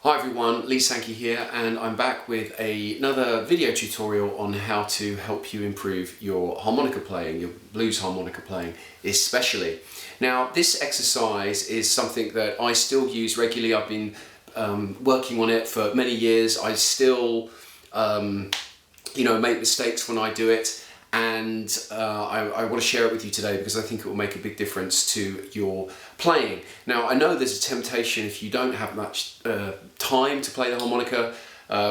Hi everyone, Sankey here, and I'm back with another video tutorial on how to help you improve your harmonica playing, your blues harmonica playing especially. Now this exercise is something that I still use regularly. I've been working on it for many years. I still make mistakes when I do it, and I want to share it with you today because I think it will make a big difference to your playing. Now I know there's a temptation if you don't have much time to play the harmonica.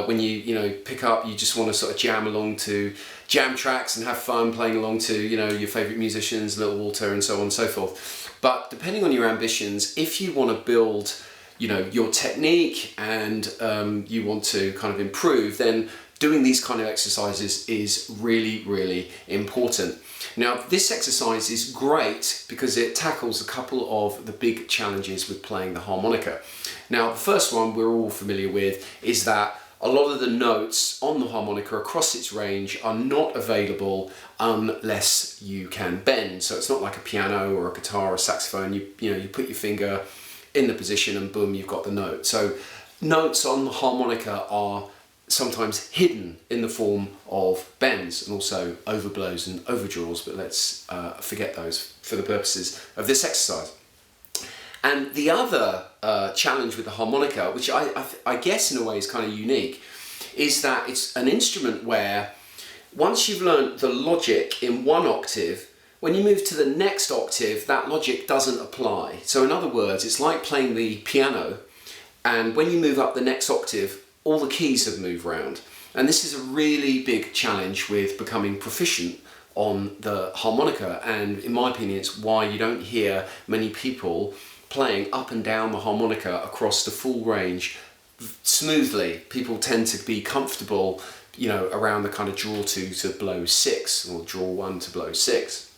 When you pick up, you just want to sort of jam along to jam tracks and have fun playing along to your favourite musicians, Little Walter and so on and so forth. But depending on your ambitions, if you want to build your technique and you want to kind of improve, then doing these kind of exercises is really, really important. Now this exercise is great because it tackles a couple of the big challenges with playing the harmonica. Now the first one we're all familiar with is that a lot of the notes on the harmonica across its range are not available unless you can bend. So it's not like a piano or a guitar or a saxophone. You put your finger in the position and boom, you've got the note. So notes on the harmonica are sometimes hidden in the form of bends and also overblows and overdraws, but let's forget those for the purposes of this exercise. And the other challenge with the harmonica, which I guess in a way is kind of unique, is that it's an instrument where once you've learned the logic in one octave, when you move to the next octave, that logic doesn't apply. So in other words, it's like playing the piano, and when you move up the next octave, all the keys have moved round. And this is a really big challenge with becoming proficient on the harmonica, and in my opinion it's why you don't hear many people playing up and down the harmonica across the full range smoothly. People tend to be comfortable around the kind of draw 2 to blow 6 or draw 1 to blow 6.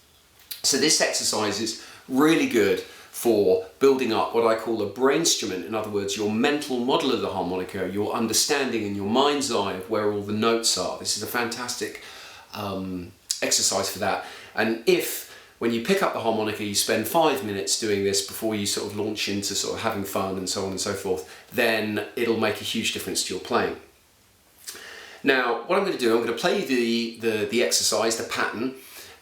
So this exercise is really good for building up what I call a brainstrument. In other words, your mental model of the harmonica, your understanding in your mind's eye of where all the notes are. This is a fantastic exercise for that. And if, when you pick up the harmonica, you spend 5 minutes doing this before you sort of launch into sort of having fun and so on and so forth, then it'll make a huge difference to your playing. Now, what I'm going to do, I'm going to play you the exercise, the pattern,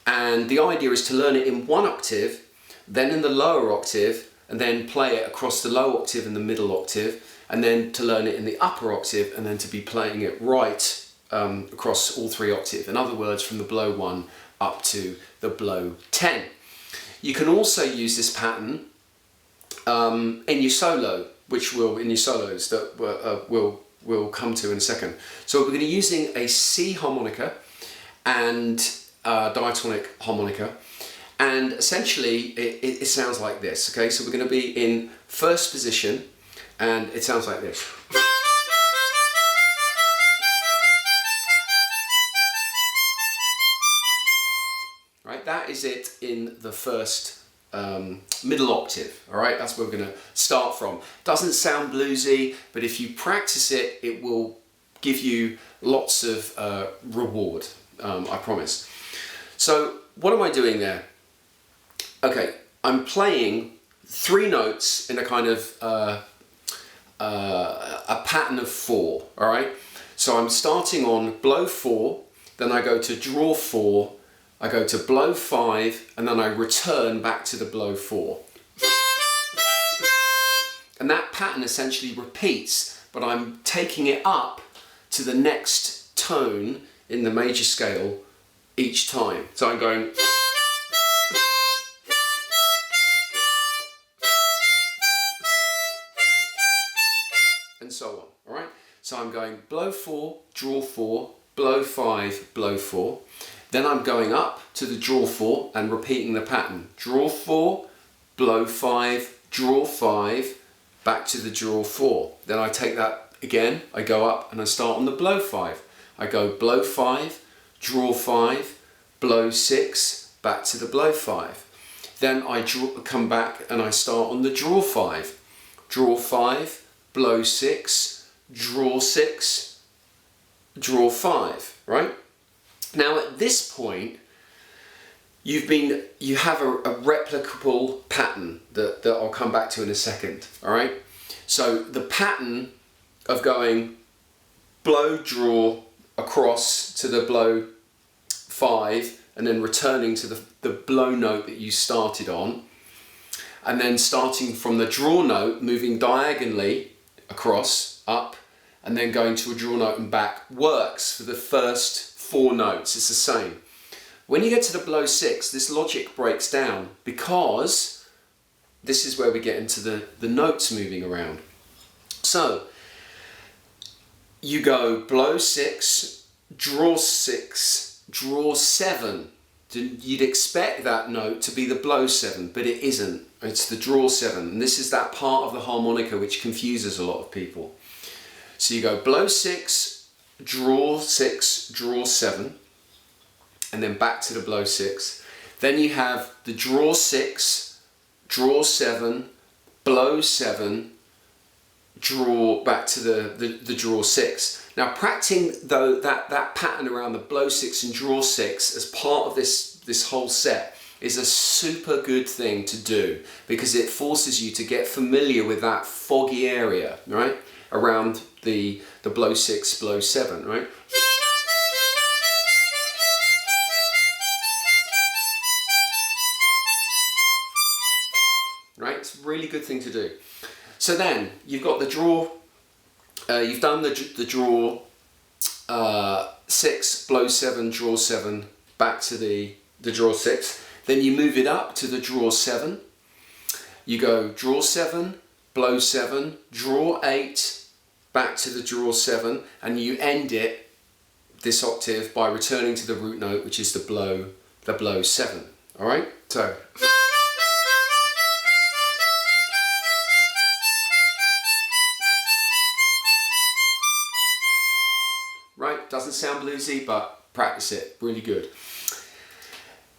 and the idea is to learn it in one octave, then in the lower octave, and then play it across the low octave and the middle octave, and then to learn it in the upper octave, and then to be playing it right across all 3 octaves. In other words, from the blow 1 up to the blow 10. You can also use this pattern in your solo, in your solos that we'll come to in a second. So we're going to be using a C harmonica and diatonic harmonica. And essentially it sounds like this, okay? So we're going to be in first position and it sounds like this. Right, that is it in the first middle octave, all right? That's where we're going to start from. Doesn't sound bluesy, but if you practice it, it will give you lots of reward, I promise. So what am I doing there? Okay, I'm playing 3 notes in a kind of a pattern of 4, all right? So I'm starting on blow 4, then I go to draw 4, I go to blow 5, and then I return back to the blow 4. And that pattern essentially repeats, but I'm taking it up to the next tone in the major scale each time. So I'm going... and so on, all right? So I'm going blow 4, draw 4, blow 5, blow 4. Then I'm going up to the draw 4 and repeating the pattern. Draw 4, blow 5, draw 5, back to the draw 4. Then I take that again, I go up and I start on the blow 5. I go blow 5, draw 5, blow 6, back to the blow 5. Then I come back and I start on the draw 5. Draw 5, blow 6, draw 6, draw 5, right? Now at this point, you have a replicable pattern that I'll come back to in a second, all right? So the pattern of going blow, draw, across to the blow 5, and then returning to the blow note that you started on, and then starting from the draw note, moving diagonally across, up, and then going to a draw note and back, works for the first 4 notes. It's the same. When you get to the blow 6, this logic breaks down, because this is where we get into the notes moving around. So you go blow 6, draw 6, draw 7. You'd expect that note to be the blow 7, but it isn't. It's the draw 7, and this is that part of the harmonica which confuses a lot of people. So you go blow 6, draw 7, and then back to the blow 6. Then you have the draw 6, draw 7, blow 7, draw back to the draw 6. Now, practicing though that pattern around the blow 6 and draw 6 as part of this whole set is a super good thing to do, because it forces you to get familiar with that foggy area, right, around the blow 6, blow 7, right? Right, it's a really good thing to do. So then you've got the draw. You've done the draw 6, blow 7, draw 7, back to the draw 6. Then you move it up to the draw 7. You go draw 7, blow 7, draw 8, back to the draw 7, and you end it, this octave, by returning to the root note, which is the blow 7. All right, so. Right, doesn't sound bluesy, but practice it, really good.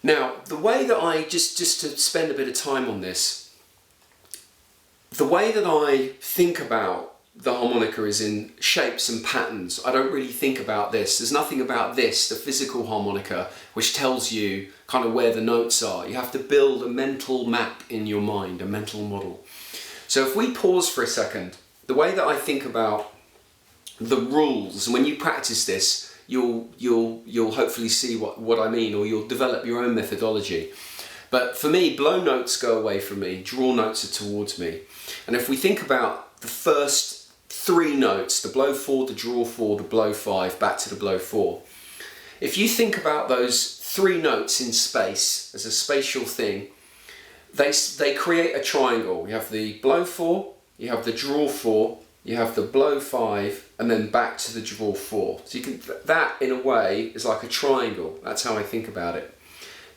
Now, the way that I, just to spend a bit of time on this, the way that I think about the harmonica is in shapes and patterns. I don't really think about this. There's nothing about this, the physical harmonica, which tells you kind of where the notes are. You have to build a mental map in your mind, a mental model. So if we pause for a second, the way that I think about the rules, and when you practice this, you'll hopefully see what I mean, or you'll develop your own methodology. But for me, blow notes go away from me, draw notes are towards me. And if we think about the first 3 notes, the blow 4, the draw 4, the blow 5, back to the blow 4. If you think about those 3 notes in space as a spatial thing, they create a triangle. You have the blow 4, you have the draw 4, you have the blow 5, and then back to the draw 4. So you can, that in a way is like a triangle. That's how I think about it.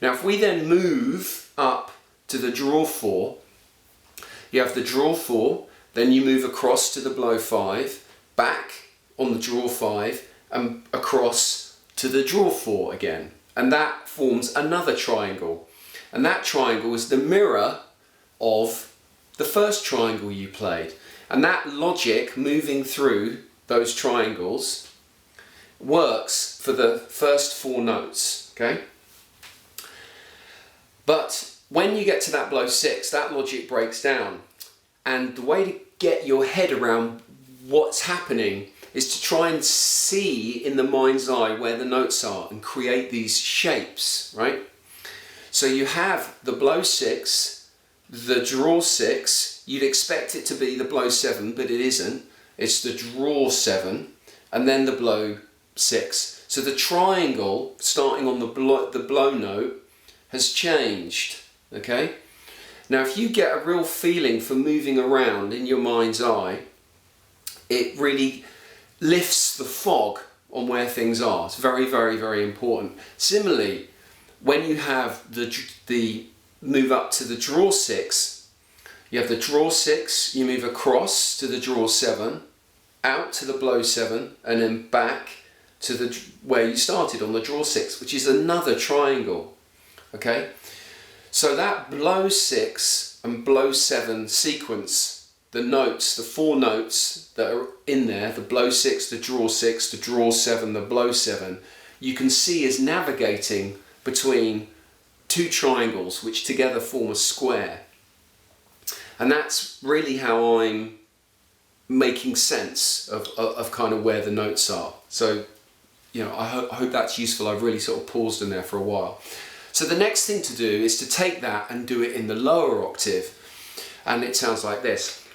Now if we then move up to the draw 4, you have the draw 4, then you move across to the blow 5, back on the draw 5, and across to the draw 4 again. And that forms another triangle. And that triangle is the mirror of the first triangle you played. And that logic moving through those triangles works for the first 4 notes, okay? But when you get to that blow 6, that logic breaks down. And the way to get your head around what's happening is to try and see in the mind's eye where the notes are and create these shapes, right? So you have the blow 6, the draw 6, you'd expect it to be the blow 7, but it isn't. It's the draw 7, and then the blow 6. So the triangle, starting on the blow note, has changed, okay? Now if you get a real feeling for moving around in your mind's eye, it really lifts the fog on where things are. It's very, very, very important. Similarly, when you have the move up to the draw 6, you have the draw 6, you move across to the draw 7, out to the blow 7, and then back to where you started on the draw 6, which is another triangle, okay? So that blow 6 and blow 7 sequence, the notes, the 4 notes that are in there, the blow 6, the draw 6, the draw 7, the blow 7, you can see is navigating between 2 triangles which together form a square. And that's really how I'm making sense of kind of where the notes are. So, you know, I hope that's useful. I've really sort of paused in there for a while. So the next thing to do is to take that and do it in the lower octave, and it sounds like this.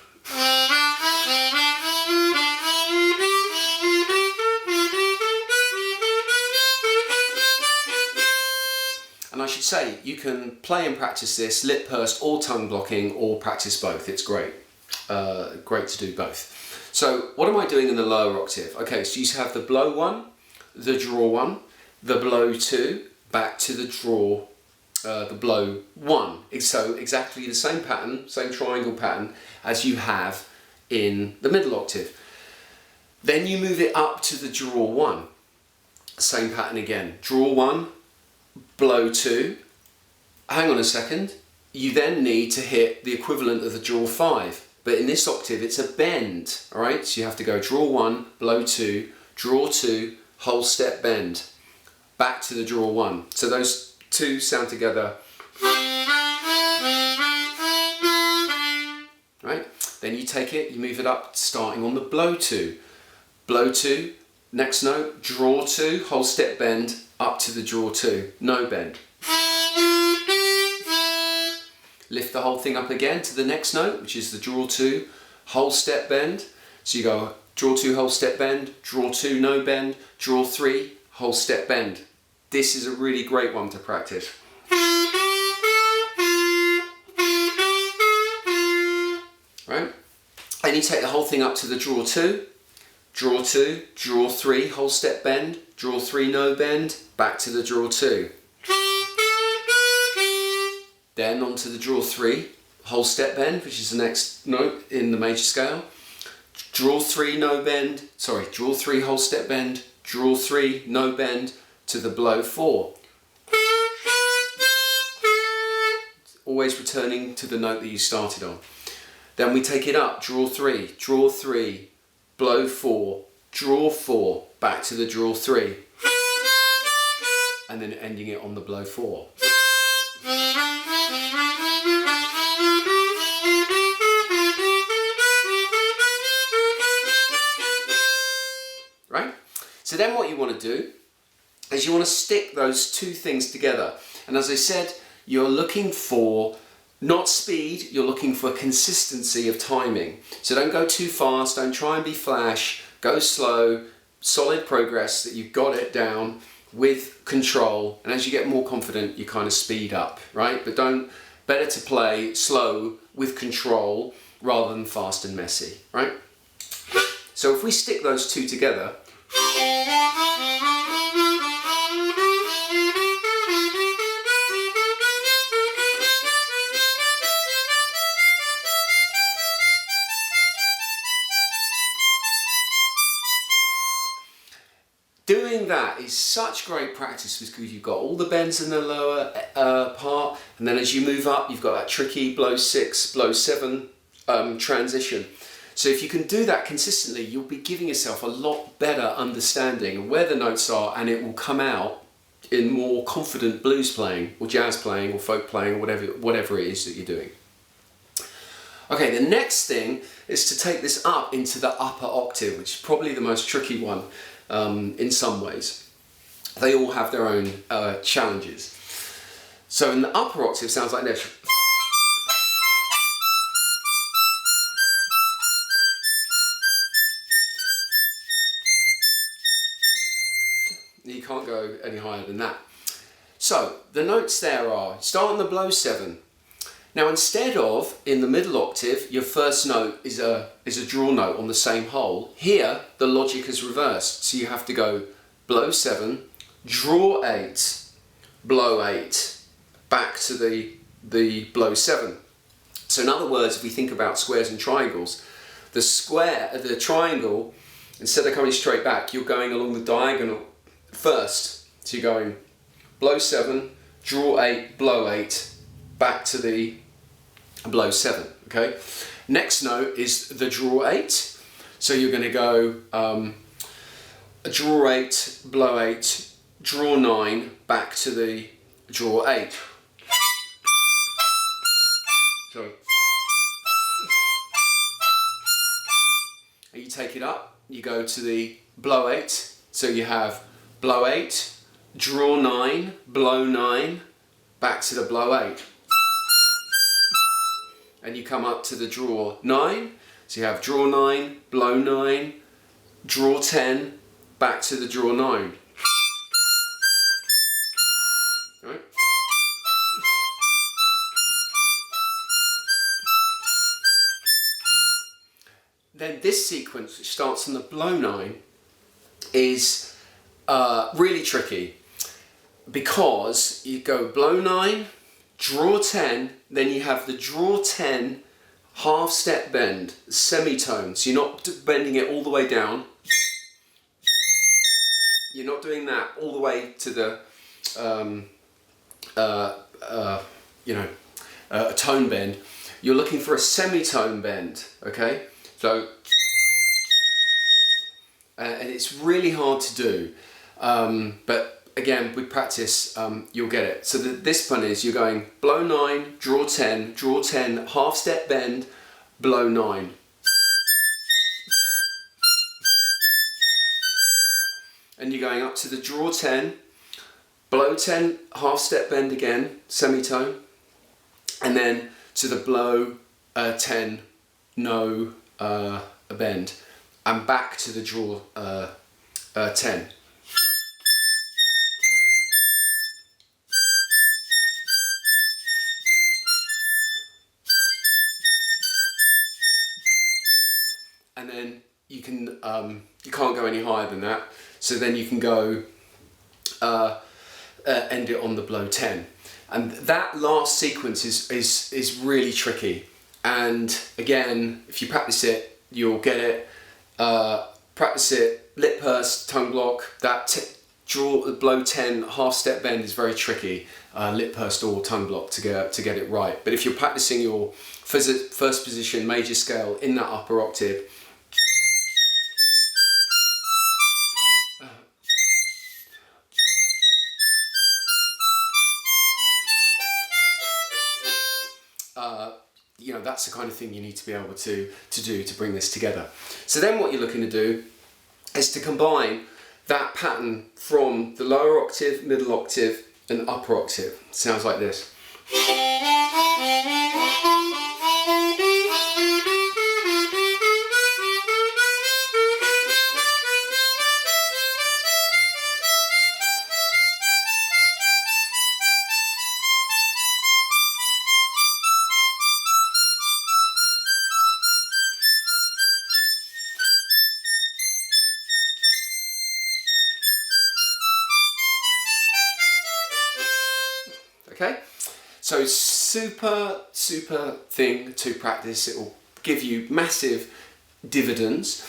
And I should say, you can play and practice this lip pursed or tongue blocking, or practice both. It's great. Great to do both. So what am I doing in the lower octave? Okay, so you have the blow one, the draw one, the blow two, back to the draw, the blow one. So exactly the same pattern, same triangle pattern as you have in the middle octave. Then you move it up to the draw one. Same pattern again. Draw one, blow two. Hang on a second. You then need to hit the equivalent of the draw five. But in this octave, it's a bend, all right? So you have to go draw one, blow two, draw two, whole step bend, back to the draw one. So those two sound together, right? Then you take it, you move it up, starting on the blow two, next note, draw two, whole step bend, up to the draw two, no bend. Lift the whole thing up again to the next note, which is the draw two, whole step bend. So you go draw two, whole step bend, draw two, no bend, draw three, whole step bend. This is a really great one to practice. Right? And you take the whole thing up to the draw two, draw three, whole step bend, draw three, no bend, back to the draw two. Then onto the draw three, whole step bend, which is the next note in the major scale. Draw three, no bend, draw three, whole step bend, draw three, no bend, to the blow four. Always returning to the note that you started on. Then we take it up, draw three, blow four, draw four, back to the draw three, and then ending it on the blow four. Right? So then what you want to do is you want to stick those two things together. And as I said, you're looking for not speed, you're looking for consistency of timing. So don't go too fast, don't try and be flash, go slow, solid progress that you've got it down with control, and as you get more confident you kind of speed up, right? But better to play slow with control rather than fast and messy, right? So if we stick those two together, doing that is such great practice because you've got all the bends in the lower part, and then as you move up you've got that tricky blow six, blow seven transition. So if you can do that consistently, you'll be giving yourself a lot better understanding of where the notes are, and it will come out in more confident blues playing or jazz playing or folk playing or whatever it is that you're doing. Okay, the next thing is to take this up into the upper octave, which is probably the most tricky one in some ways. They all have their own challenges. So in the upper octave sounds like this. You can't go any higher than that. So the notes there are, start on the blow seven. Now instead of in the middle octave, your first note is a draw note on the same hole, here the logic is reversed. So you have to go blow seven, draw eight, blow eight, back to the blow seven. So in other words, if we think about squares and triangles, the triangle, instead of coming straight back, you're going along the diagonal first. So you're going blow seven, draw eight, blow eight, back to the blow seven, okay? Next note is the draw eight. So you're going to go draw eight, blow eight, draw nine, back to the draw eight. Sorry. you take it up, you go to the blow 8. So you have blow 8, draw 9, blow 9, back to the blow 8. And you come up to the draw 9. So you have draw 9, blow 9, draw 10, back to the draw 9. Right? Then this sequence, which starts on the blow 9, is really tricky, because you go blow 9, draw 10, then you have the draw 10 half step bend, semitone. So you're not bending it all the way down. You're not doing that all the way to the a tone bend. You're looking for a semitone bend, okay? So, and it's really hard to do, but again, with practice, you'll get it. So this one is, you're going blow 9, draw 10, half step bend, blow 9. And you're going up to the draw 10, blow 10, half step bend again, semitone, and then to the blow 10, no bend, and back to the draw 10. And then you can you can't go any higher than that. So then you can go end it on the blow 10. And that last sequence is really tricky. And again, if you practice it, you'll get it. Practice it, lip purse, tongue block. That draw the blow 10 half step bend is very tricky. Lip purse or tongue block to get it right. But if you're practicing your first position major scale in that upper octave, you know, that's the kind of thing you need to be able to do to bring this together. So then what you're looking to do is to combine that pattern from the lower octave, middle octave and upper octave. It sounds like this. Okay, so super thing to practice. It will give you massive dividends,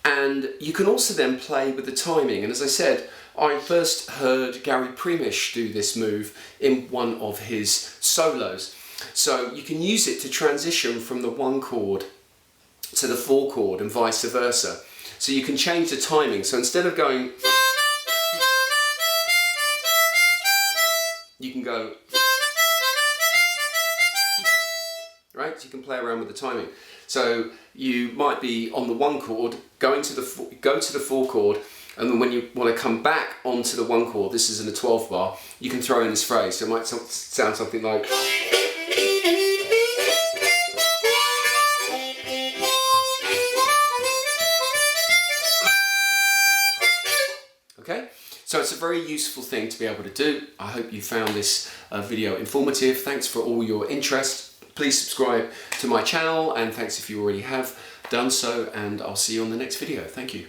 and you can also then play with the timing. And as I said, I first heard Gary Premish do this move in one of his solos. So you can use it to transition from the 1 chord to the 4 chord and vice versa. So you can change the timing. So instead of going, you can go, right? So you can play around with the timing. So you might be on the 1 chord, go to the 4 chord, and then when you want to come back onto the 1 chord, this is in a 12 bar, you can throw in this phrase. So it might sound something like, okay? So it's a very useful thing to be able to do. I hope you found this video informative. Thanks for all your interest. Please subscribe to my channel, and thanks if you already have done so, and I'll see you on the next video. Thank you.